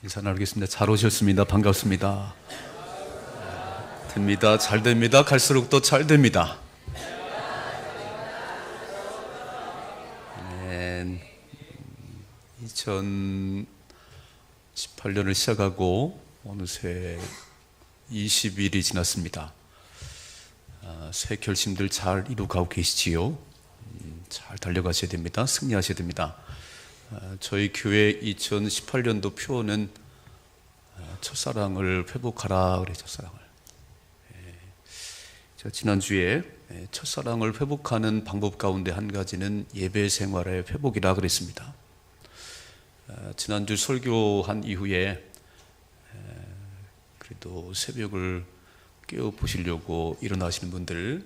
인사 나누겠습니다. 잘 오셨습니다. 반갑습니다. 됩니다. 잘 됩니다. 갈수록 더 잘 됩니다. 네, 2018년을 시작하고 어느새 20일이 지났습니다. 새 결심들 잘 이루어가고 계시지요? 잘 달려가셔야 됩니다. 승리하셔야 됩니다. 저희 교회 2018년도 표어는 첫사랑을 회복하라 그래. 첫사랑을. 제가 지난주에 첫사랑을 회복하는 방법 가운데 한 가지는 예배 생활의 회복이라 그랬습니다. 지난주 설교한 이후에 그래도 새벽을 깨워 보시려고 일어나시는 분들,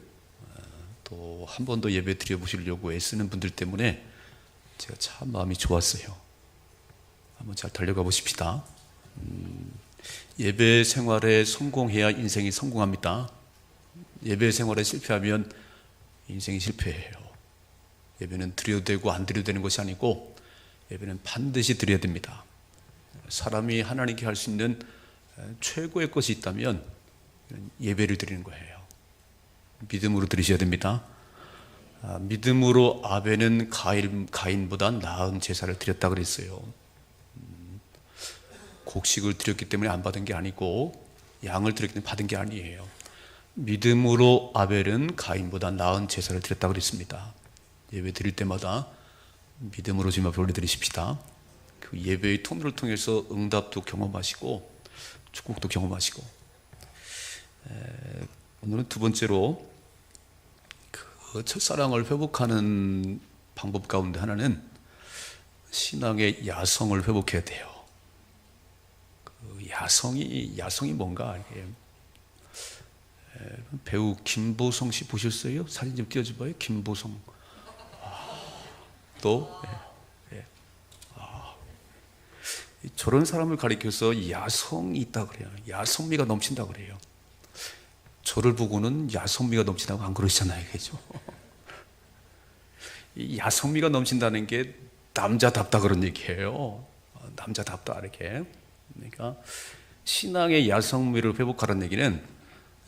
또 한 번 더 예배 드려 보시려고 애쓰는 분들 때문에 제가 참 마음이 좋았어요. 한번 잘 달려가 보십시다. 예배 생활에 성공해야 인생이 성공합니다. 예배 생활에 실패하면 인생이 실패해요. 예배는 드려도 되고 안 드려도 되는 것이 아니고 예배는 반드시 드려야 됩니다. 사람이 하나님께 할 수 있는 최고의 것이 있다면 예배를 드리는 거예요. 믿음으로 드리셔야 됩니다. 믿음으로 아벨은 가인보다 나은 제사를 드렸다 그랬어요. 곡식을 드렸기 때문에 안 받은 게 아니고 양을 드렸기 때문에 받은 게 아니에요. 믿음으로 아벨은 가인보다 나은 제사를 드렸다 그랬습니다. 예배 드릴 때마다 믿음으로 주님 앞에 올려드리십시다. 그 예배의 통로를 통해서 응답도 경험하시고 축복도 경험하시고, 오늘은 두 번째로 그 첫사랑을 회복하는 방법 가운데 하나는 신앙의 야성을 회복해야 돼요. 그 야성이 뭔가, 이게 배우 김보성 씨 보셨어요? 사진 좀 띄워줘봐요. 김보성. 또 저런 사람을 가리켜서 야성이 있다 그래요. 야성미가 넘친다 그래요. 저를 보고는 야성미가 넘친다고 안 그러시잖아요, 그죠? 이 야성미가 넘친다는 게 남자답다 그런 얘기예요. 남자답다 이렇게. 그러니까 신앙의 야성미를 회복하라는 얘기는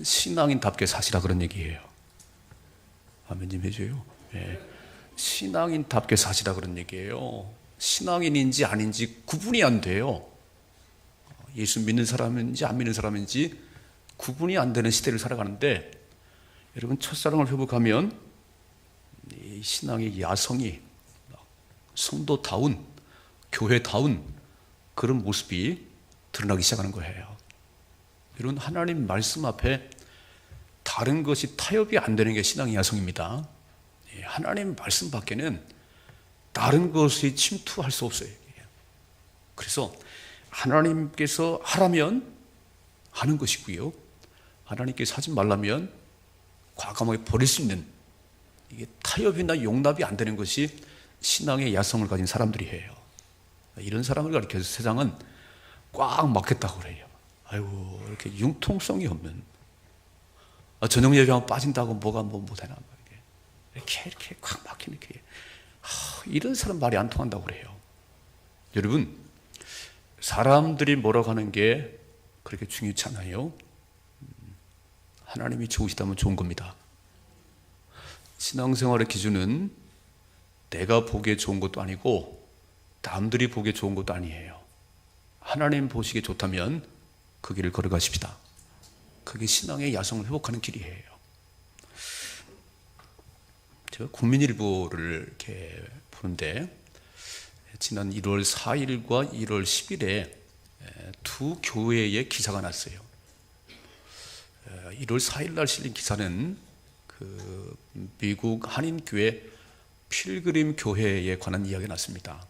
신앙인답게 사시라 그런 얘기예요. 아멘 좀 해줘요. 네. 신앙인답게 사시라 그런 얘기예요. 신앙인인지 아닌지 구분이 안 돼요. 예수 믿는 사람인지 안 믿는 사람인지 구분이 안 되는 시대를 살아가는데, 여러분 첫사랑을 회복하면 이 신앙의 야성이 성도다운, 교회다운 그런 모습이 드러나기 시작하는 거예요. 여러분 하나님 말씀 앞에 다른 것이 타협이 안 되는 게 신앙의 야성입니다. 하나님 말씀 밖에는 다른 것이 침투할 수 없어요. 그래서 하나님께서 하라면 하는 것이고요, 하나님께서 하지 말라면 과감하게 버릴 수 있는, 이게 타협이나 용납이 안 되는 것이 신앙의 야성을 가진 사람들이에요. 이런 사람을 가리켜서 세상은 꽉 막혔다고 그래요. 아이고 이렇게 융통성이 없는, 저녁 예배하면 빠진다고 뭐가 못하나, 이렇게 꽉 막힌, 이렇게 이런 사람 말이 안 통한다고 그래요. 여러분 사람들이 뭐라고 하는 게 그렇게 중요치 않아요. 하나님이 좋으시다면 좋은 겁니다. 신앙생활의 기준은 내가 보기에 좋은 것도 아니고 남들이 보기에 좋은 것도 아니에요. 하나님 보시기에 좋다면 그 길을 걸어가십시다. 그게 신앙의 야성을 회복하는 길이에요. 제가 국민일보를 이렇게 보는데 지난 1월 4일과 1월 10일에 두 교회의 기사가 났어요. 1월 4일 날 실린 기사는 그 미국 한인교회 필그림 교회에 관한 이야기가 났습니다.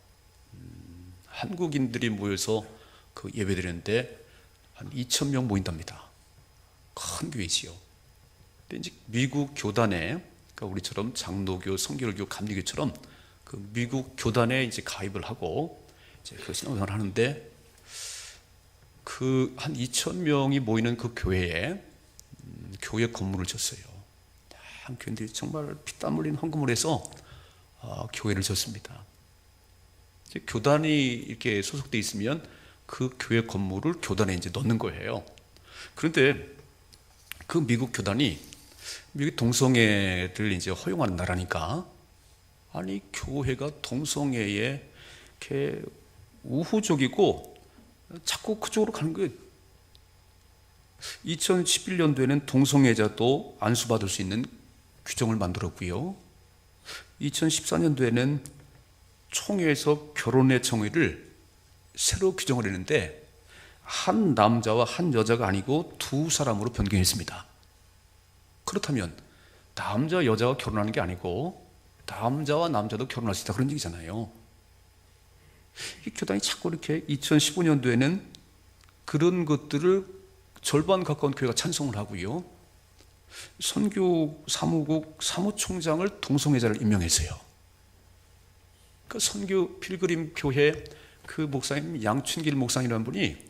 한국인들이 모여서 그 예배드렸는데 한 2,000명 모인답니다. 큰 교회지요. 근데 이제 미국 교단에, 그러니까 우리처럼 장로교, 성결교, 감리교처럼 그 미국 교단에 이제 가입을 하고 이제 그 신앙생활을 하는데, 그 한 2,000명이 모이는 그 교회에 교회 건물을 졌어요. 한 교인들이 정말 피땀 흘린 헌금을 해서 교회를 졌습니다. 교단이 이렇게 소속돼 있으면 그 교회 건물을 교단에 이제 넣는 거예요. 그런데 그 미국 교단이 미국 동성애를 이제 허용하는 나라니까, 아니 교회가 동성애에 이렇게 우호적이고 자꾸 그쪽으로 가는 거예요. 2011년도에는 동성애자도 안수받을 수 있는 규정을 만들었고요. 2014년도에는 총회에서 결혼의 정의를 새로 규정을 했는데 한 남자와 한 여자가 아니고 두 사람으로 변경했습니다. 그렇다면 남자 여자가 결혼하는 게 아니고 남자와 남자도 결혼할 수 있다, 그런 얘기잖아요. 이 교단이 자꾸 이렇게 2015년도에는 그런 것들을 절반 가까운 교회가 찬성을 하고요, 선교 사무국 사무총장을 동성애자를 임명했어요. 그 선교 필그림 교회 그 목사님 양춘길 목사님이라는 분이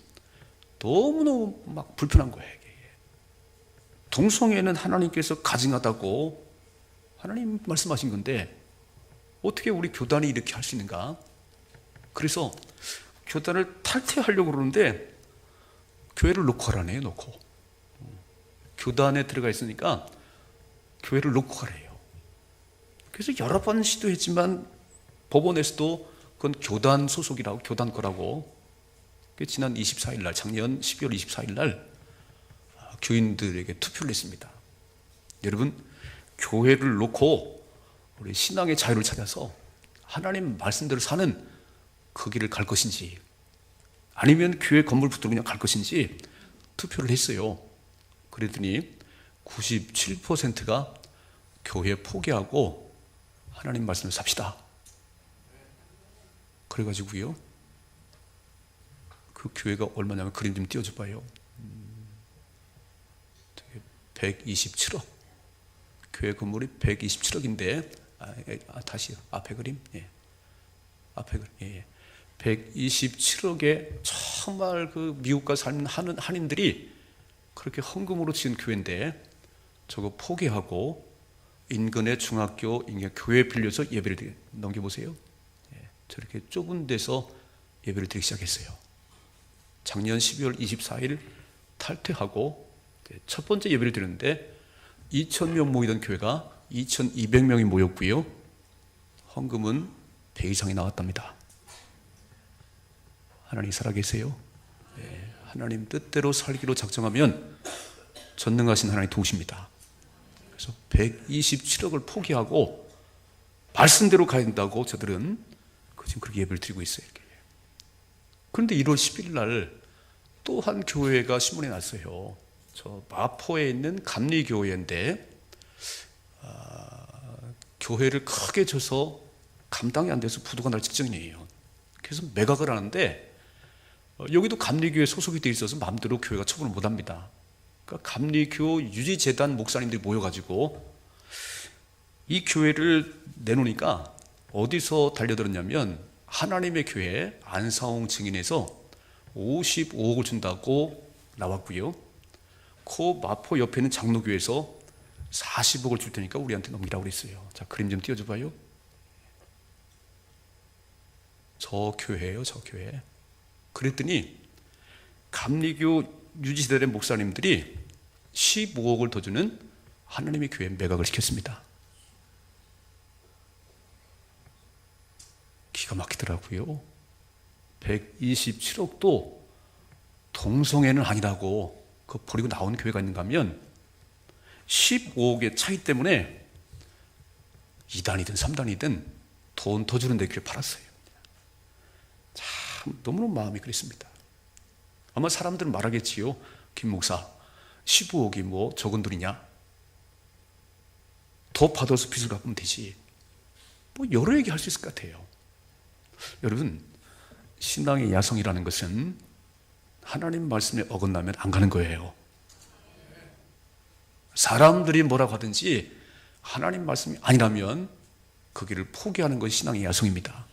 너무너무 막 불편한 거예요. 동성애는 하나님께서 가증하다고 하나님 말씀하신 건데 어떻게 우리 교단이 이렇게 할 수 있는가? 그래서 교단을 탈퇴하려고 그러는데 교회를 놓고 가라네요. 놓고 교단에 들어가 있으니까 교회를 놓고 가래요. 그래서 여러 번 시도했지만 법원에서도 그건 교단 소속이라고, 교단 거라고, 지난 24일 날, 작년 12월 24일 날 교인들에게 투표를 했습니다. 여러분, 교회를 놓고 우리 신앙의 자유를 찾아서 하나님 말씀대로 사는 그 길을 갈 것인지, 아니면 교회 건물 붙들고 그냥 갈 것인지 투표를 했어요. 그랬더니 97%가 교회 포기하고 하나님 말씀을 삽시다. 그래가지고요, 그 교회가 얼마냐면 그림 좀 띄워줘 봐요. 127억. 교회 건물이 127억인데, 다시요. 앞에 그림. 예. 앞에 그림. 예. 127억에 정말 그 미국과 사는 한인들이 그렇게 헌금으로 지은 교회인데 저거 포기하고 인근의 중학교, 교회 빌려서 예배를 드리, 넘겨보세요. 예. 저렇게 좁은 데서 예배를 드리기 시작했어요. 작년 12월 24일 탈퇴하고 첫 번째 예배를 드렸는데 2,000명 모이던 교회가 2,200명이 모였고요, 헌금은 100 이상이 나왔답니다. 하나님 살아계세요. 네, 하나님 뜻대로 살기로 작정하면 전능하신 하나님 도우십니다. 그래서 127억을 포기하고 말씀대로 가야 된다고 저들은 지금 그렇게 예배를 드리고 있어요. 그런데 1월 10일 날 또 한 교회가 신문에 났어요. 저 마포에 있는 감리교회인데 교회를 크게 져서 감당이 안 돼서 부도가 날 직전이에요. 그래서 매각을 하는데 여기도 감리교회 소속이 돼 있어서 마음대로 교회가 처분을 못합니다. 그러니까 감리교 유지재단 목사님들이 모여가지고 이 교회를 내놓으니까 어디서 달려들었냐면 하나님의 교회 안사홍 증인에서 55억을 준다고 나왔고요, 그 마포 옆에 있는 장로교회에서 40억을 줄 테니까 우리한테 넘기라고 그랬어요. 자, 그림 좀 띄워줘 봐요. 저 교회예요, 저 교회. 그랬더니 감리교 유지세대 목사님들이 15억을 더 주는 하나님의 교회 매각을 시켰습니다. 기가 막히더라고요. 127억도 동성애는 아니라고 그 버리고 나온 교회가 있는가 하면 15억의 차이 때문에 2단이든 3단이든 돈 더 주는데 교회 팔았어요. 참 너무너무 마음이 그랬습니다. 아마 사람들은 말하겠지요. 김 목사, 15억이 뭐 적은 돈이냐? 더 받아서 빚을 갚으면 되지. 뭐 여러 얘기 할 수 있을 것 같아요. 여러분, 신앙의 야성이라는 것은 하나님 말씀에 어긋나면 안 가는 거예요. 사람들이 뭐라고 하든지 하나님 말씀이 아니라면 그 길을 포기하는 것이 신앙의 야성입니다.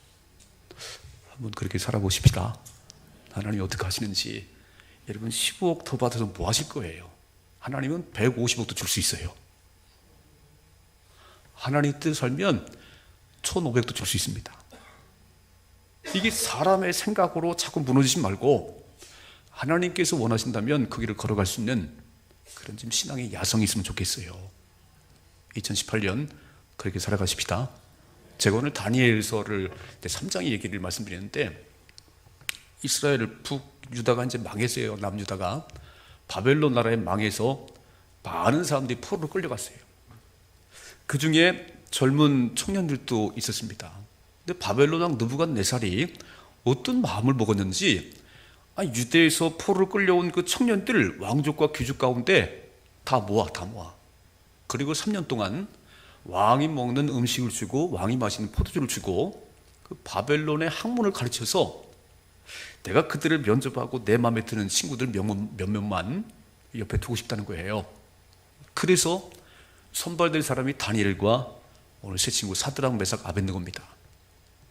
한번 그렇게 살아보십시다. 하나님이 어떻게 하시는지. 여러분, 15억 더 받아서 뭐 하실 거예요? 하나님은 150억도 줄 수 있어요. 하나님 뜻 살면 1,500도 줄 수 있습니다. 이게 사람의 생각으로 자꾸 무너지지 말고 하나님께서 원하신다면 그 길을 걸어갈 수 있는 그런 좀 신앙의 야성이 있으면 좋겠어요. 2018년 그렇게 살아가십시다. 제가 오늘 다니엘서를 3장의 얘기를 말씀드리는데, 이스라엘 북유다가 이제 망했어요. 남유다가 바벨론 나라에 망해서 많은 사람들이 포로로 끌려갔어요. 그 중에 젊은 청년들도 있었습니다. 근데 바벨론 왕 느부갓네살이 어떤 마음을 먹었는지, 유대에서 포로로 끌려온 그 청년들 왕족과 귀족 가운데 다 모아. 그리고 3년 동안 왕이 먹는 음식을 주고 왕이 마시는 포도주를 주고 그 바벨론의 학문을 가르쳐서 내가 그들을 면접하고 내 마음에 드는 친구들 몇몇만 옆에 두고 싶다는 거예요. 그래서 선발된 사람이 다니엘과 오늘 새 친구 사드락, 메삭, 아벳느고입니다.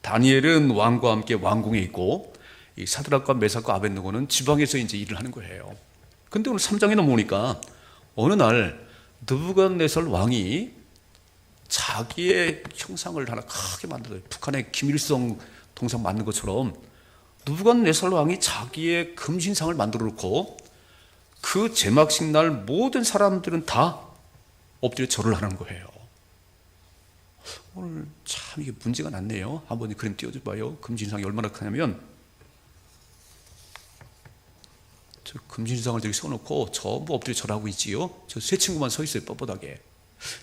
다니엘은 왕과 함께 왕궁에 있고, 이 사드락과 메삭과 아벳느고는 지방에서 이제 일을 하는 거예요. 근데 오늘 3장에 넘어오니까 어느 날 느부갓네살 왕이 자기의 형상을 하나 크게 만들어요. 북한의 김일성 동상 만든 것처럼 느부갓네살 왕이 자기의 금신상을 만들어 놓고 그 제막식 날 모든 사람들은 다 엎드려 절을 하는 거예요. 오늘 참 이게 문제가 났네요. 한번 그림 띄워줘 봐요. 금신상이 얼마나 크냐면, 저 금신상을 저기 세워놓고 전부 엎드려 절하고 있지요. 저 세 친구만 서 있어요, 뻣뻣하게.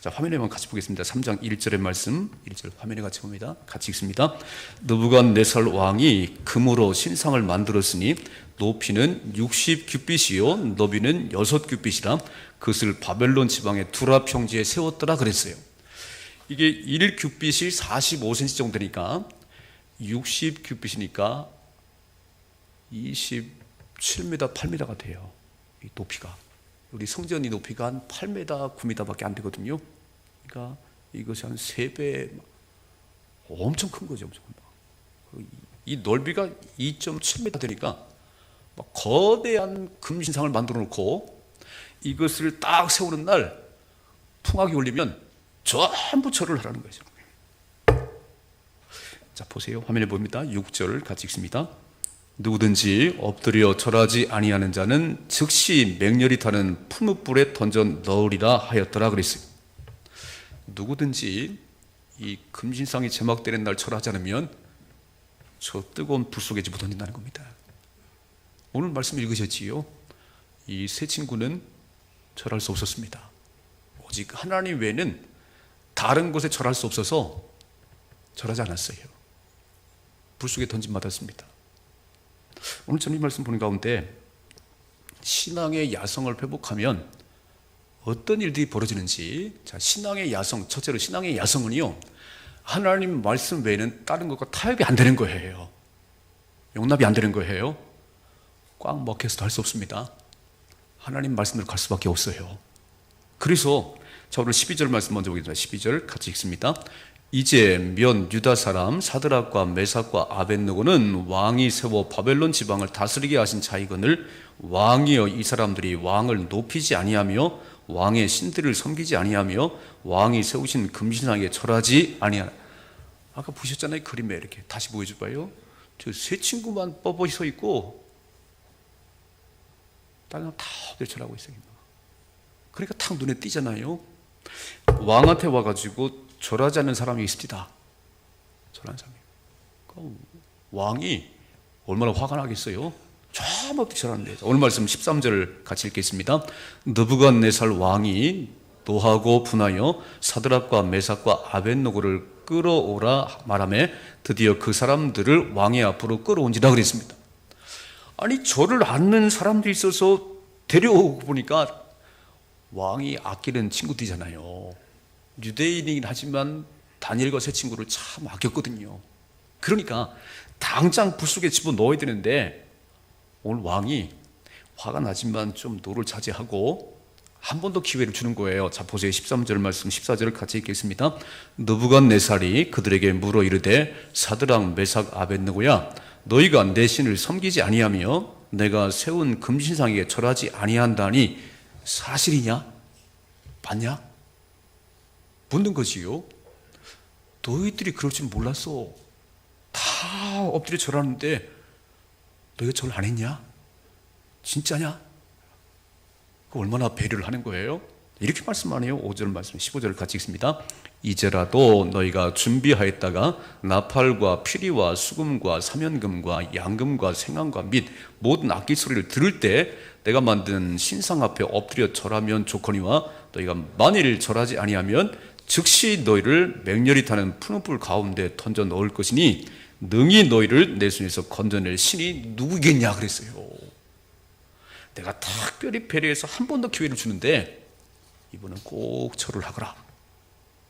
자, 화면에만 같이 보겠습니다. 3장 1절의 말씀, 1절 화면에 같이 봅니다. 같이 읽습니다. 느부갓네살 왕이 금으로 신상을 만들었으니 높이는 60규빗이요 너비는 6규빗이라 그것을 바벨론 지방의 두라 평지에 세웠더라 그랬어요. 이게 1규빗이 45cm 정도 되니까 60규빗이니까 27m, 8m가 돼요. 이 높이가. 우리 성전이 높이가 한 8m, 9m밖에 안 되거든요. 그러니까 이것이 한 3배, 엄청 큰 거죠. 이 넓이가 2.7m 되니까 막 거대한 금신상을 만들어 놓고 이것을 딱 세우는 날 풍악이 울리면 전부 절을 하라는 거죠. 자, 보세요. 화면에 보입니다. 6절 같이 읽습니다. 누구든지 엎드려 절하지 아니하는 자는 즉시 맹렬히 타는 풀무불에 던져 넣으리라 하였더라 그랬어요. 누구든지 이 금신상이 제막되는 날 절하지 않으면 저 뜨거운 불 속에 못 던진다는 겁니다. 오늘 말씀 읽으셨지요? 이 세 친구는 절할 수 없었습니다. 오직 하나님 외에는 다른 곳에 절할 수 없어서 절하지 않았어요. 불 속에 던짐받았습니다. 오늘 저는 이 말씀 보는 가운데 신앙의 야성을 회복하면 어떤 일들이 벌어지는지, 자, 신앙의 야성, 첫째로 신앙의 야성은요, 하나님 말씀 외에는 다른 것과 타협이 안 되는 거예요. 용납이 안 되는 거예요. 꽉 먹혀서도 할 수 없습니다. 하나님 말씀대로 갈 수밖에 없어요. 그래서 자, 오늘 12절 말씀 먼저 보겠습니다. 12절 같이 읽습니다. 이제 면 유다 사람 사드락과 메삭과 아벳느고는 왕이 세워 바벨론 지방을 다스리게 하신 자이거늘 왕이여 이 사람들이 왕을 높이지 아니하며 왕의 신들을 섬기지 아니하며 왕이 세우신 금신상에 절하지 아니하나. 아까 보셨잖아요. 그림에 이렇게 다시 보여줘봐요. 저 세 친구만 뻣뻣이 서 있고 다른 사람 다 절하고 있어요. 그러니까 탁 눈에 띄잖아요. 왕한테 와가지고 절하지 않는 사람이 있습니다. 절하는 사람이. 그러니까 왕이 얼마나 화가 나겠어요? 전부 절하는데. 오늘 말씀 13절 같이 읽겠습니다. 느부갓네살 왕이 노하고 분하여 사드락과 메삭과 아벳느고를 끌어오라 말하며 드디어 그 사람들을 왕의 앞으로 끌어온지라 그랬습니다. 아니, 절을 않는 사람들이 있어서 데려오고 보니까 왕이 아끼는 친구들이잖아요. 유대인이긴 하지만 다니엘과 세 친구를 참 아꼈거든요. 그러니까 당장 불 속에 집어넣어야 되는데 오늘 왕이 화가 나지만 좀 노를 자제하고 한 번 더 기회를 주는 거예요. 자, 보세요. 13절 말씀 14절을 같이 읽겠습니다. 느부갓네살이 그들에게 물어 이르되 사드락 메삭 아벳느고야 너희가 내 신을 섬기지 아니하며 내가 세운 금신상에 절하지 아니한다니 사실이냐? 맞냐? 묻는 거지요. 너희들이 그럴 줄 몰랐어. 다 엎드려 절하는데 너희가 절 안 했냐? 진짜냐? 그 얼마나 배려를 하는 거예요? 이렇게 말씀하네요. 5절 말씀, 15절 같이 읽습니다. 이제라도 너희가 준비하였다가 나팔과 피리와 수금과 사면금과 양금과 생황과 및 모든 악기 소리를 들을 때 내가 만든 신상 앞에 엎드려 절하면 좋거니와 너희가 만일 절하지 아니하면 즉시 너희를 맹렬히 타는 푸른 불 가운데 던져 넣을 것이니 능히 너희를 내 손에서 건져낼 신이 누구겠냐 그랬어요. 내가 특별히 배려해서 한 번 더 기회를 주는데 이번은 꼭 절을 하거라.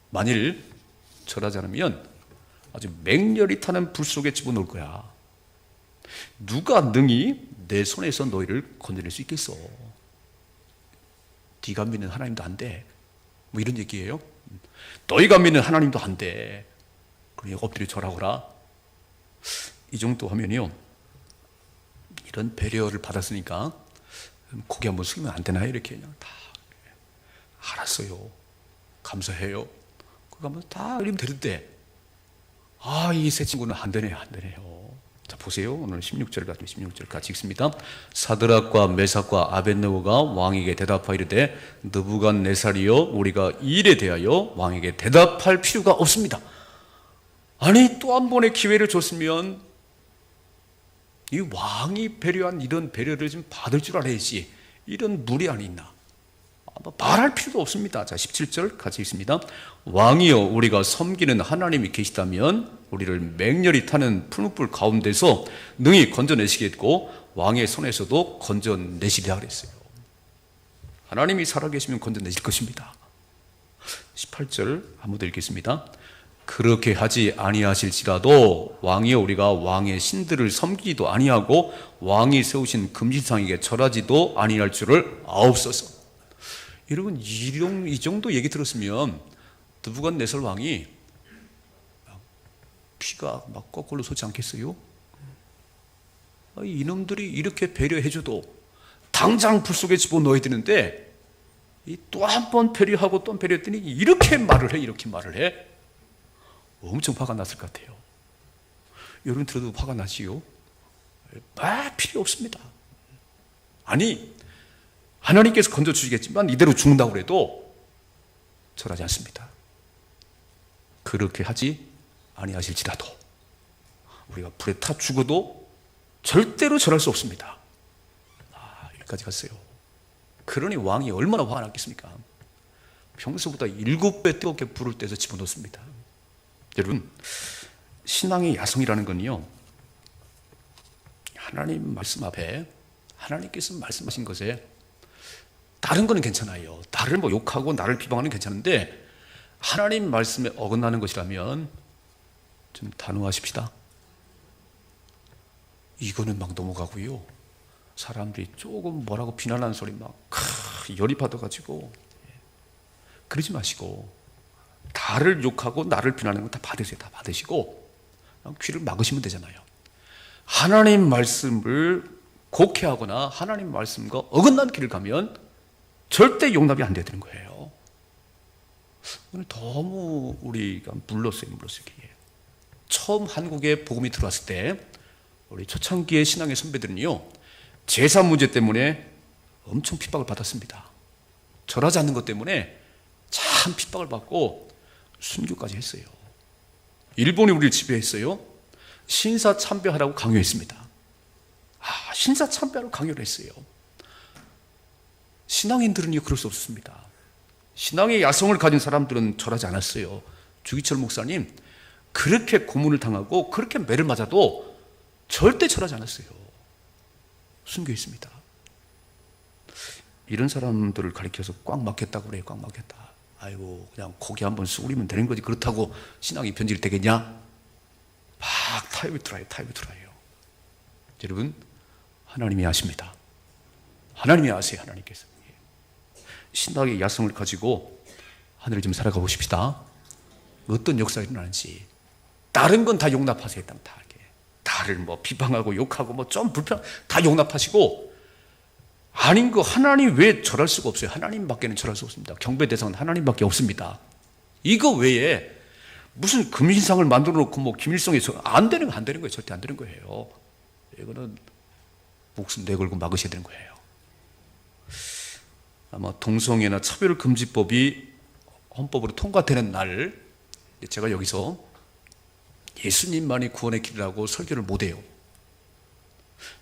만일 절하지 않으면 아주 맹렬히 타는 불 속에 집어넣을 거야. 누가 능히 내 손에서 너희를 건져낼 수 있겠어? 네가 믿는 하나님도 안 돼. 뭐 이런 얘기예요. 너희가 믿는 하나님도 안 돼. 그러니 엎드려 절하거라. 이 정도 하면요, 이런 배려를 받았으니까 고개 한번 숙이면 안 되나요? 이렇게 그냥 다 알았어요, 감사해요. 그거 하면 다 이러면 되는데, 이 새 친구는 안 되네요. 자, 보세요. 오늘 16절 같이 읽습니다. 사드락과 메삭과 아벳느고가 왕에게 대답하이르되 느부갓네살이여, 우리가 이 일에 대하여 왕에게 대답할 필요가 없습니다. 아니, 또 한 번의 기회를 줬으면 이 왕이 배려한 이런 배려를 좀 받을 줄 알아야지. 이런 무리 안에 있나? 말할 필요도 없습니다. 자, 17절 같이 읽습니다. 왕이여, 우리가 섬기는 하나님이 계시다면 우리를 맹렬히 타는 푸른 불 가운데서 능히 건져내시겠고 왕의 손에서도 건져내시리라 그랬어요. 하나님이 살아계시면 건져내실 것입니다. 18절 한번 더 읽겠습니다. 그렇게 하지 아니하실지라도 왕이여, 우리가 왕의 신들을 섬기지도 아니하고 왕이 세우신 금신상에게 절하지도 아니할 줄을 아옵소서. 여러분, 이 정도 얘기 들었으면 느부갓네살 왕이 피가 막 거꾸로 솟지 않겠어요? 이놈들이 이렇게 배려해줘도 당장 불 속에 집어넣어야 되는데 또 한 번 배려하고 또 한 번 배려했더니 이렇게 말을 해. 엄청 화가 났을 것 같아요. 여러분 들어도 화가 나지요? 필요 없습니다. 아니, 하나님께서 건져주시겠지만 이대로 죽는다고 해도 절하지 않습니다. 그렇게 하지 아니하실지라도 우리가 불에 타 죽어도 절대로 절할 수 없습니다. 여기까지 갔어요. 그러니 왕이 얼마나 화가 났겠습니까? 평소보다 7배 뜨겁게 불을 떼서 집어넣습니다. 여러분, 신앙의 야성이라는 건요, 하나님 말씀 앞에 하나님께서 말씀하신 것에 다른 거는 괜찮아요. 나를 욕하고 나를 비방하는 건 괜찮은데 하나님 말씀에 어긋나는 것이라면 좀 단호하십시다. 이거는 막 넘어가고요, 사람들이 조금 뭐라고 비난하는 소리 열이 받아가지고 그러지 마시고, 나를 욕하고 나를 비난하는 건 다 받으세요. 다 받으시고 귀를 막으시면 되잖아요. 하나님 말씀을 곡해하거나 하나님 말씀과 어긋난 길을 가면 절대 용납이 안 되는 거예요. 오늘 너무 우리가 물렀어요. 처음 한국에 복음이 들어왔을 때 우리 초창기의 신앙의 선배들은요, 제사 문제 때문에 엄청 핍박을 받았습니다. 절하지 않는 것 때문에 참 핍박을 받고 순교까지 했어요. 일본이 우리를 지배했어요. 신사 참배하라고 강요했습니다. 신사 참배하라고 강요를 했어요. 신앙인들은요, 그럴 수 없습니다. 신앙의 야성을 가진 사람들은 절하지 않았어요. 주기철 목사님, 그렇게 고문을 당하고 그렇게 매를 맞아도 절대 절하지 않았어요. 순교했습니다. 이런 사람들을 가리켜서 꽉 막혔다고 그래요. 꽉 막혔다. 아이고, 그냥 고개 한번 쑥으리면 되는 거지. 그렇다고 신앙이 변질되겠냐? 막 타협이 들어요. 여러분, 하나님이 아십니다. 하나님이 아세요. 하나님께서 신앙의 야성을 가지고 하늘을 좀 살아가 보십시다. 어떤 역사가 일어나는지. 다른 건 다 용납하세요. 다 나를 비방하고 욕하고 좀 불편 다 용납하시고, 아닌 거 하나님 왜 절할 수가 없어요? 하나님밖에는 절할 수 없습니다. 경배 대상은 하나님밖에 없습니다. 이거 외에 무슨 금신상을 만들어 놓고 김일성에서 안 되는 거예요. 절대 안 되는 거예요. 이거는 목숨 내걸고 막으셔야 되는 거예요. 아마 동성애나 차별금지법이 헌법으로 통과되는 날 제가 여기서 예수님만이 구원의 길이라고 설교를 못해요.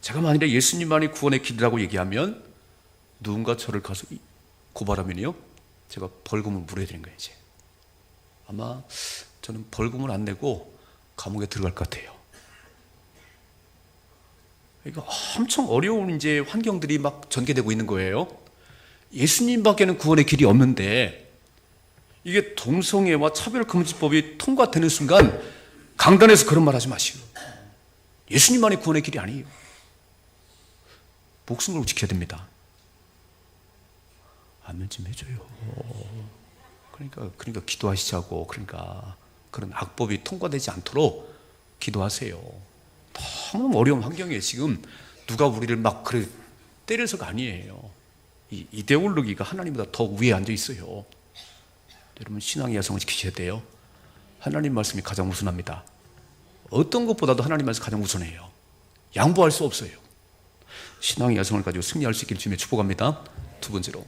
제가 만일에 예수님만이 구원의 길이라고 얘기하면 누군가 저를 가서 고발하면요 제가 벌금을 물어야 되는 거예요. 이제 아마 저는 벌금을 안 내고 감옥에 들어갈 것 같아요. 이거 엄청 어려운 이제 환경들이 막 전개되고 있는 거예요. 예수님밖에는 구원의 길이 없는데 이게 동성애와 차별금지법이 통과되는 순간 강단에서 그런 말 하지 마시오. 예수님만이 구원의 길이 아니에요. 목숨 걸고 지켜야 됩니다. 아멘 좀 해줘요. 그러니까 기도하시자고. 그러니까 그런 악법이 통과되지 않도록 기도하세요. 너무 어려운 환경이에요. 지금 누가 우리를 막 그래 때려서가 아니에요. 이 이데올로기가 하나님보다 더 위에 앉아 있어요. 여러분 신앙의 야성을 지키셔야 돼요. 하나님 말씀이 가장 우선합니다. 어떤 것보다도 하나님 말씀이 가장 우선해요. 양보할 수 없어요. 신앙의 야성을 가지고 승리할 수 있길 주님의 축복합니다. 두 번째로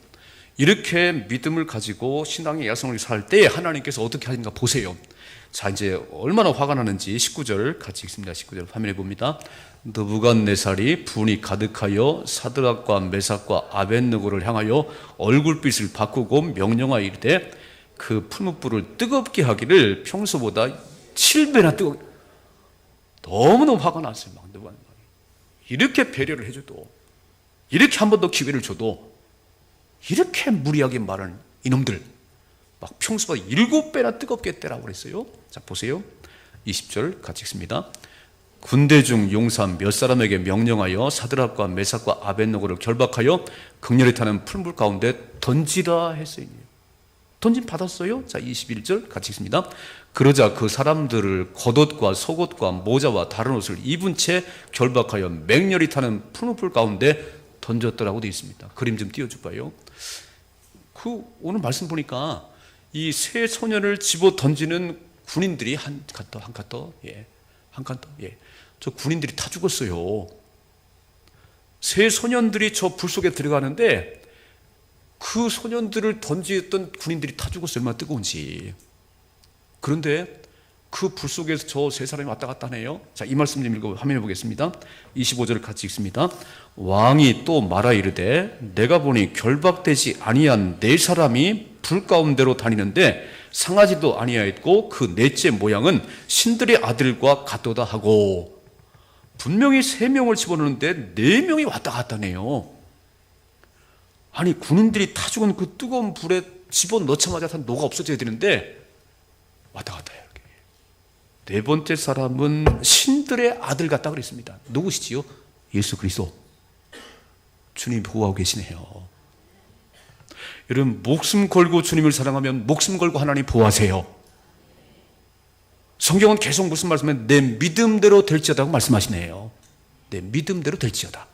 이렇게 믿음을 가지고 신앙의 야성을 살 때 하나님께서 어떻게 하는가 보세요. 자, 이제 얼마나 화가 나는지 19절 같이 읽습니다. 19절 화면에 봅니다. 느부갓네살이 분이 가득하여 사드락과 메삭과 아벳느고를 향하여 얼굴빛을 바꾸고 명령하여 이르되 그 풀무불을 뜨겁게 하기를 평소보다 7배나 뜨겁게. 너무너무 화가 났어요. 막 이렇게 배려를 해줘도, 이렇게 한 번 더 기회를 줘도 이렇게 무리하게 말하는 이놈들, 막 평소보다 7배나 뜨겁게 했대라고 그랬어요. 자, 보세요. 20절 같이 읽습니다. 군대 중 용사 몇 사람에게 명령하여 사드락과 메삭과 아벳느고를 결박하여 극렬히 타는 풀물 가운데 던지라 했어요. 던짐 받았어요. 자, 21절 같이 읽습니다. 그러자 그 사람들을 겉옷과 속옷과 모자와 다른 옷을 입은 채 결박하여 맹렬히 타는 풀무불 가운데 던졌더라고 되어 있습니다. 그림 좀 띄워줄까요? 오늘 말씀 보니까 이 새 소년을 집어 던지는 군인들이 한 칸 더, 저 군인들이 다 죽었어요. 새 소년들이 저 불 속에 들어가는데 그 소년들을 던지던 군인들이 다 죽었어요. 얼마나 뜨거운지. 그런데 그 불 속에서 저 세 사람이 왔다 갔다 하네요. 자, 이 말씀 좀 읽어 화면에 보겠습니다. 25절을 같이 읽습니다. 왕이 또 말하 이르되 내가 보니 결박되지 아니한 네 사람이 불 가운데로 다니는데 상하지도 아니하였고 그 넷째 모양은 신들의 아들과 같도다 하고, 분명히 3명을 집어넣는데 4명이 왔다 갔다 하네요. 아니, 군인들이 타 죽은 그 뜨거운 불에 집어넣자마자 다 녹아 없어져야 되는데 왔다 갔다 해요. 네 번째 사람은 신들의 아들 같다 그랬습니다. 누구시지요? 예수 그리스도. 주님 보호하고 계시네요. 여러분, 목숨 걸고 주님을 사랑하면 목숨 걸고 하나님 보호하세요. 성경은 계속 무슨 말씀이면 내 믿음대로 될지어다고 말씀하시네요. 내 믿음대로 될지어다.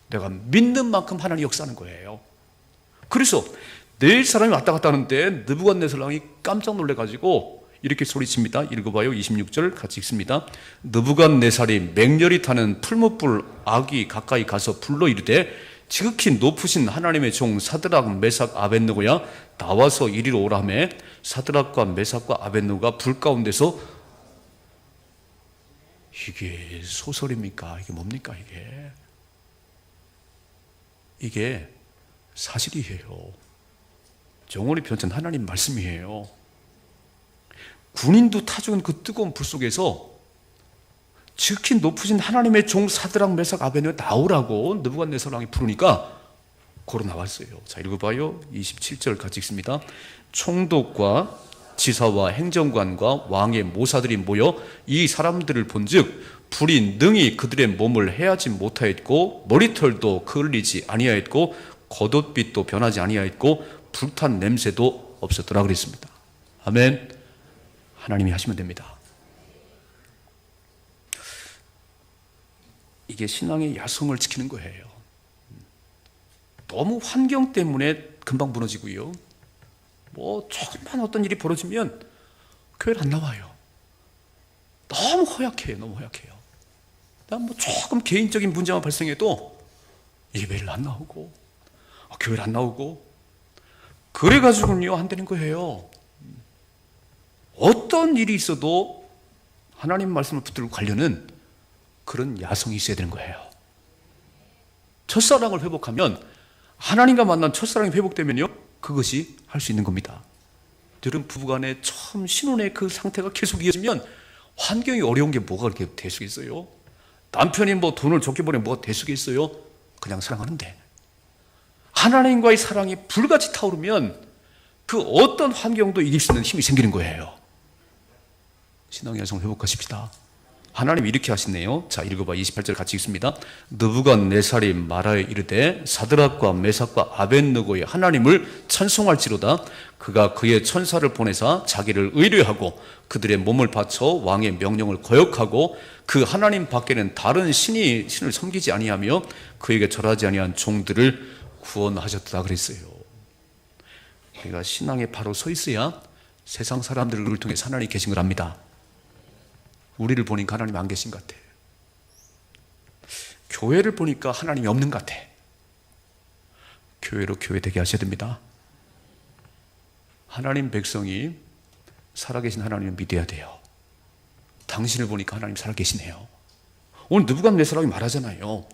내가 믿는 만큼 하나님 역사하는 거예요. 그래서 네 사람이 왔다 갔다 하는데 느부갓네살 왕이 깜짝 놀래가지고 이렇게 소리칩니다. 읽어봐요. 26절 같이 읽습니다. 느부갓네살이 맹렬히 타는 풀무불 아기 가까이 가서 불러 이르되 지극히 높으신 하나님의 종 사드락 메삭 아벳느고야 나와서 이리로 오라 하매 사드락과 메삭과 아벳느고가 불 가운데서. 이게 소설입니까? 이게 뭡니까? 이게 사실이에요. 영원히 변천 하나님 말씀이에요. 군인도 타 죽은 그 뜨거운 불 속에서 지극히 높으신 하나님의 종 사드락 메삭 아벳느고 나오라고 느부갓네살 왕이 부르니까 걸어 나왔어요. 자, 읽어봐요. 27절 같이 읽습니다. 총독과 지사와 행정관과 왕의 모사들이 모여 이 사람들을 본즉 불이 능히 그들의 몸을 해하지 못하였고 머리털도 그을리지 아니하였고 겉옷빛도 변하지 아니하였고 불탄 냄새도 없었더라 그랬습니다. 아멘. 하나님이 하시면 됩니다. 이게 신앙의 야성을 지키는 거예요. 너무 환경 때문에 금방 무너지고요. 조금만 어떤 일이 벌어지면 교회를 안 나와요. 너무 허약해요. 너무 허약해요. 조금 개인적인 문제만 발생해도 예배를 안 나오고 교회를 안 나오고 그래가지고는요 안 되는 거예요. 어떤 일이 있어도 하나님 말씀을 붙들고 가려는 그런 야성이 있어야 되는 거예요. 첫사랑을 회복하면, 하나님과 만난 첫사랑이 회복되면요 그것이 할 수 있는 겁니다. 여러분, 부부간에 처음 신혼의 그 상태가 계속 이어지면 환경이 어려운 게 뭐가 그렇게 될 수 있어요? 남편이 뭐 돈을 적게 버리면 뭐가 될 수가 있어요? 그냥 사랑하는데. 하나님과의 사랑이 불같이 타오르면 그 어떤 환경도 이길 수 있는 힘이 생기는 거예요. 신앙의 야성을 회복하십시다. 하나님이 이렇게 하시네요. 자, 읽어봐. 28절 같이 읽습니다. 느부갓네살이 말하여 이르되 사드락과 메삭과 아벳느고의 하나님을 찬송할지로다. 그가 그의 천사를 보내사 자기를 의뢰하고 그들의 몸을 바쳐 왕의 명령을 거역하고 그 하나님 밖에는 다른 신을 섬기지 아니하며 그에게 절하지 아니한 종들을 구원하셨다 그랬어요. 우리가 신앙에 바로 서 있어야 세상 사람들을 통해 하나님이 계신 걸 압니다. 우리를 보니까 하나님이 안 계신 것 같아. 교회를 보니까 하나님이 없는 것 같아. 교회로 교회되게 하셔야 됩니다. 하나님 백성이 살아계신 하나님을 믿어야 돼요. 당신을 보니까 하나님 살아계시네요. 오늘 느부갓네살이 말하잖아요.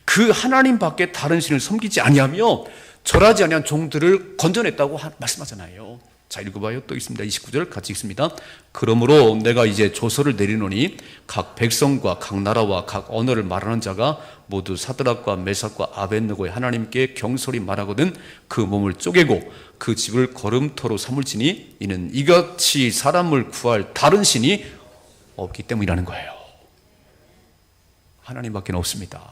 그 하나님 밖에 다른 신을 섬기지 아니하며 절하지 아니한 종들을 건져냈다고 말씀하잖아요. 자, 읽어봐요. 또 있습니다. 29절 같이 읽습니다. 그러므로 내가 이제 조서를 내리노니 각 백성과 각 나라와 각 언어를 말하는 자가 모두 사드락과 메삭과 아벳느고의 하나님께 경솔히 말하거든 그 몸을 쪼개고 그 집을 걸음터로 삼을지니 이는 이같이 사람을 구할 다른 신이 없기 때문이라는 거예요. 하나님밖에 없습니다.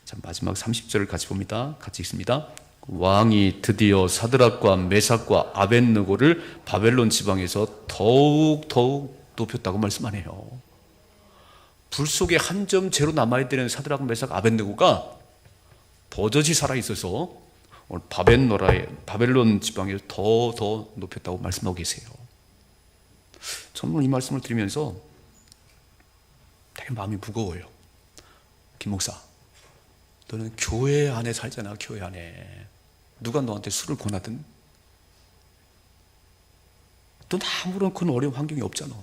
자, 마지막 30절을 같이 봅니다. 같이 읽습니다. 왕이 드디어 사드락과 메삭과 아벳느고를 바벨론 지방에서 더욱 높였다고 말씀하네요. 불 속에 한 점 재로 남아야 되는 사드락, 메삭, 아벳느고가 버젓이 살아있어서 오늘 바벨론 지방에서 더 높였다고 말씀하고 계세요. 저는 이 말씀을 드리면서 되게 마음이 무거워요. 김 목사, 너는 교회 안에 살잖아. 교회 안에 누가 너한테 술을 권하든 넌 아무런 그런 어려운 환경이 없잖아.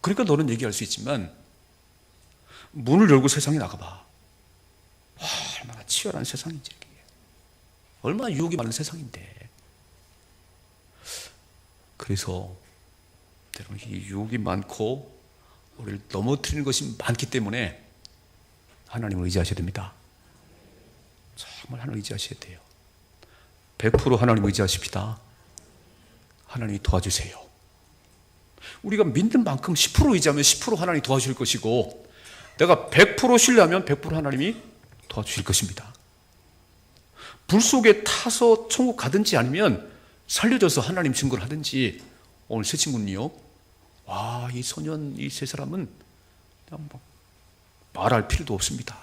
그러니까 너는 얘기할 수 있지만 문을 열고 세상에 나가봐. 와, 얼마나 치열한 세상인지, 얼마나 유혹이 많은 세상인데. 그래서 여러분, 이 유혹이 많고 우리를 넘어뜨리는 것이 많기 때문에 하나님을 의지하셔야 됩니다. 정말 하나님을 의지하셔야 돼요. 100% 하나님을 의지하십시다. 하나님이 도와주세요. 우리가 믿는 만큼 10% 의지하면 10% 하나님이 도와주실 것이고, 내가 100% 신뢰하면 100% 하나님이 도와주실 것입니다. 불 속에 타서 천국 가든지 아니면 살려져서 하나님 증거를 하든지. 오늘 새 친구는요, 와, 이 소년, 이 세 사람은 그냥 뭐 말할 필요도 없습니다.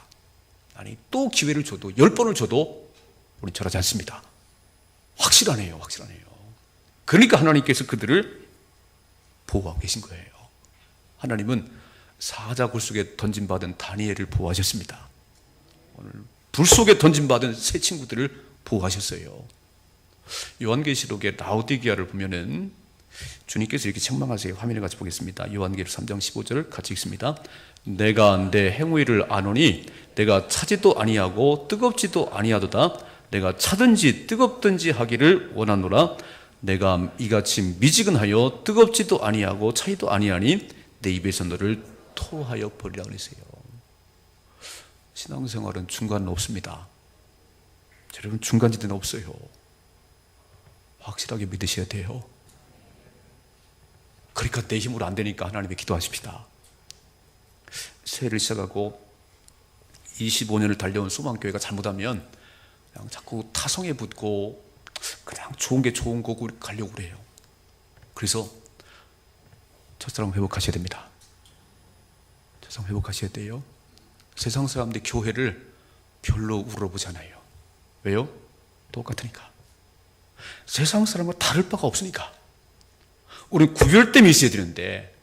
아니, 또 기회를 줘도 10번을 줘도 우린 절하지 않습니다. 확실하네요. 그러니까 하나님께서 그들을 보호하고 계신 거예요. 하나님은 사자굴 속에 던짐받은 다니엘을 보호하셨습니다. 오늘 불 속에 던짐받은 새 친구들을 보호하셨어요. 요한계시록의 라오디게아를 보면은 주님께서 이렇게 책망하세요. 화면에 같이 보겠습니다. 요한계시록 3장 15절 같이 읽습니다. 내가 내 행위를 아노니 내가 차지도 아니하고 뜨겁지도 아니하도다. 내가 차든지 뜨겁든지 하기를 원하노라. 내가 이같이 미지근하여 뜨겁지도 아니하고 차지도 아니하니 내 입에서 너를 토하여 버리라 그랬어요. 신앙생활은 중간은 없습니다. 여러분, 중간지대는 없어요. 확실하게 믿으셔야 돼요. 그러니까 내 힘으로 안 되니까 하나님께 기도하십시다. 새해를 시작하고 25년을 달려온 소망교회가 잘못하면 그냥 자꾸 타성에 붙고 그냥 좋은 게 좋은 거고 가려고 그래요. 그래서 첫사랑 회복하셔야 됩니다. 첫사랑 회복하셔야 돼요. 세상 사람들이 교회를 별로 우러보잖아요. 왜요? 똑같으니까. 세상 사람과 다를 바가 없으니까. 우리는 구별됨이 있어야 되는데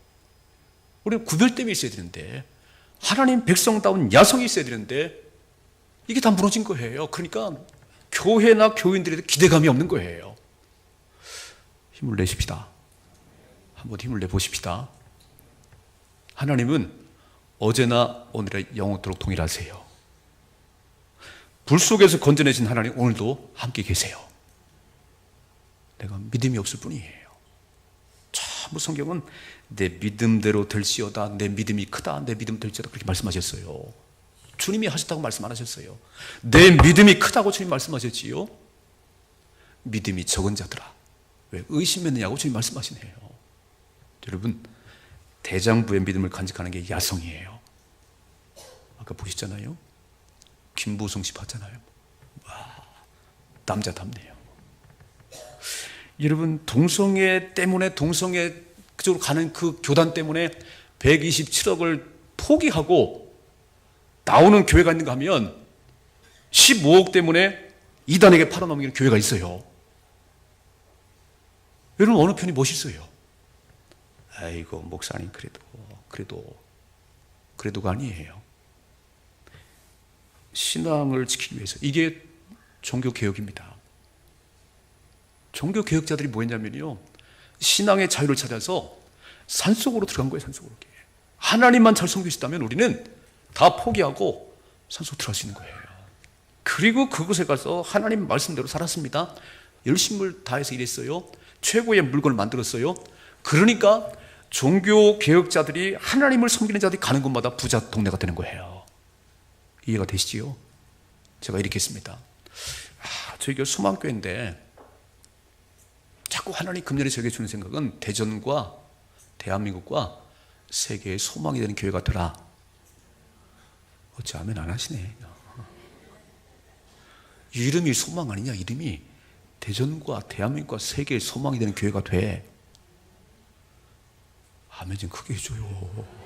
하나님 백성다운 야성이 있어야 되는데 이게 다 무너진 거예요. 그러니까 교회나 교인들에도 기대감이 없는 거예요. 힘을 내십시다. 한번 힘을 내보십시다. 하나님은 어제나 오늘의 영원토록 동일하세요. 불 속에서 건져내신 하나님 오늘도 함께 계세요. 내가 믿음이 없을 뿐이에요. 전부 성경은 내 믿음대로 될지어다, 내 믿음이 크다, 내 믿음 될지어다 그렇게 말씀하셨어요. 주님이 하셨다고 말씀 안 하셨어요. 내 믿음이 크다고 주님 말씀하셨지요. 믿음이 적은 자들아 왜 의심했느냐고 주님 말씀하시네요. 여러분, 대장부의 믿음을 간직하는 게 야성이에요. 아까 보셨잖아요. 김보성 씨 봤잖아요. 와, 남자답네요. 여러분, 동성애 때문에, 동성애 그쪽으로 가는 그 교단 때문에 127억을 포기하고 나오는 교회가 있는가 하면 15억 때문에 이단에게 팔아넘기는 교회가 있어요. 여러분, 어느 편이 멋있어요? 아이고, 목사님, 그래도가 아니에요. 신앙을 지키기 위해서. 이게 종교개혁입니다. 종교개혁자들이 뭐 했냐면요, 신앙의 자유를 찾아서 산속으로 들어간 거예요. 산속으로. 하나님만 잘 섬기시다면 우리는 다 포기하고 산속으로 들어갈 수 있는 거예요. 그리고 그곳에 가서 하나님 말씀대로 살았습니다. 열심을 다해서 일했어요. 최고의 물건을 만들었어요. 그러니까 종교개혁자들이, 하나님을 섬기는 자들이 가는 곳마다 부자 동네가 되는 거예요. 이해가 되시지요? 제가 이렇게 했습니다. 저희 교회 소망교회인데 자꾸 하나님 금년에 저에게 주는 생각은 대전과 대한민국과 세계의 소망이 되는 교회가 되라. 어찌 아멘 안 하시네. 이름이 소망 아니냐? 이름이 대전과 대한민국과 세계의 소망이 되는 교회가 돼. 아멘 좀 크게 해줘요.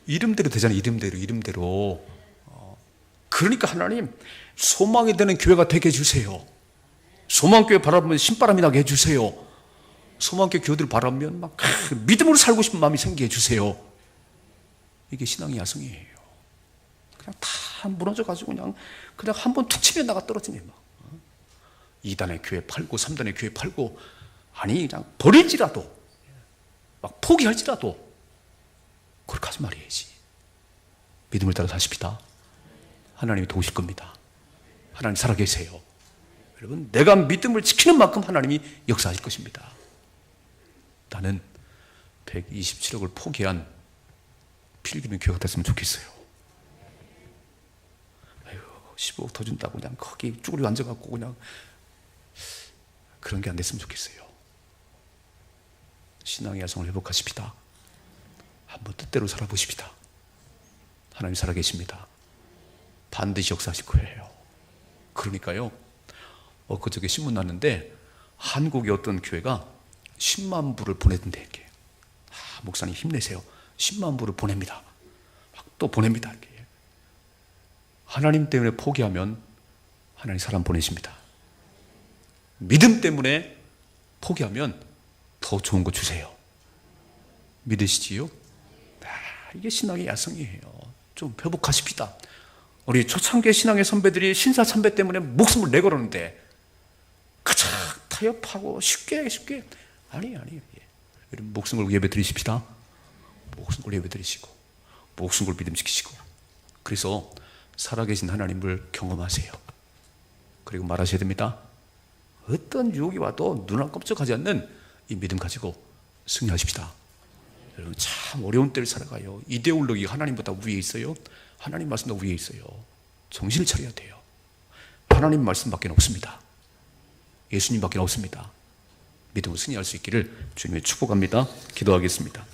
이름대로 되잖아요. 이름대로. 그러니까 하나님 소망이 되는 교회가 되게 해주세요. 소망교회 바라보면 신바람이 나게 해주세요. 소망교회 교회들을 바라보면 막 믿음으로 살고 싶은 마음이 생기게 해주세요. 이게 신앙의 야성이에요. 그냥 다 무너져가지고 그냥 한 번 툭 치면 나가 떨어지네. 막 2단의 교회 팔고 3단의 교회 팔고, 아니 그냥 버릴지라도, 막 포기할지라도 그렇게 하지 말아야지. 믿음을 따라 사십시다. 하나님이 도우실 겁니다. 하나님 살아계세요. 여러분, 내가 믿음을 지키는 만큼 하나님이 역사하실 것입니다. 나는 127억을 포기한 필기민 교회가 됐으면 좋겠어요. 아유, 15억 더 준다고 그냥 거기 쭈그려 앉아갖고 그냥 그런 게 안 됐으면 좋겠어요. 신앙의 야성을 회복하십시다. 한번 뜻대로 살아보십시다. 하나님 살아계십니다. 반드시 역사하실 거예요. 그러니까요, 그저께 신문 났는데 한국의 어떤 교회가 10만 부를 보내던데, 이렇게. 목사님 힘내세요. 10만 부를 보냅니다. 또 보냅니다. 이렇게. 하나님 때문에 포기하면 하나님 사람 보내십니다. 믿음 때문에 포기하면 더 좋은 거 주세요. 믿으시지요? 이게 신앙의 야성이에요. 좀 회복하십시다. 우리 초창기 신앙의 선배들이 신사참배 때문에 목숨을 내걸었는데 가장 타협하고 쉽게 아니에요. 여러분, 목숨 걸고 예배 드리십시다. 목숨 걸고 예배 드리시고 목숨 걸고 믿음 지키시고, 그래서 살아계신 하나님을 경험하세요. 그리고 말하셔야 됩니다. 어떤 유혹이 와도 눈 안 깜짝하지 않는 이 믿음 가지고 승리하십시다. 여러분, 참 어려운 때를 살아가요. 이데올로기가 하나님보다 위에 있어요. 하나님 말씀보다 위에 있어요. 정신을 차려야 돼요. 하나님 말씀밖에 없습니다. 예수님밖에 없습니다. 믿음으로 승리할 수 있기를 주님의 축복합니다. 기도하겠습니다.